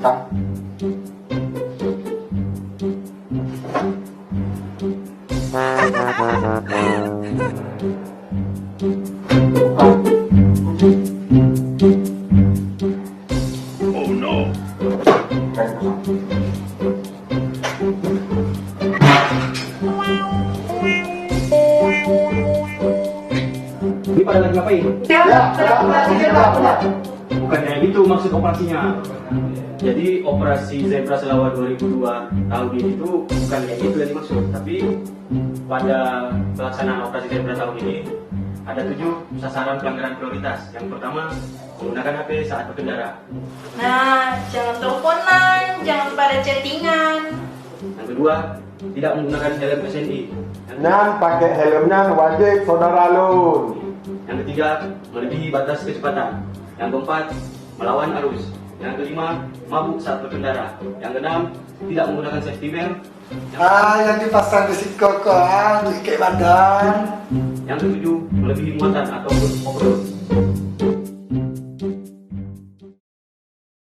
Kang. Oh no. Ini pada lagi ngapain? Ya, operasi zebra. Bukannya itu maksud operasinya. Jadi operasi Zebra Selawar 2002 tahun ini itu bukan yang itu yang dimaksud, tapi pada pelaksanaan operasi Zebra tahun ini ada 7 sasaran pelanggaran prioritas. Yang pertama, menggunakan HP saat berkendara. Nah, jangan teleponan, jangan pada chattingan. Yang kedua, tidak menggunakan helm SNI. Nan pakai helmnya wajib saudara lun. Yang ketiga, melebihi batas kecepatan. Yang keempat, melawan arus. Yang kelima, mabuk saat berkendara. Yang keenam, tidak menggunakan safety belt. Yang dipasang di sikoko, kayak badan. Yang ketujuh, melebihi muatan ataupun overload.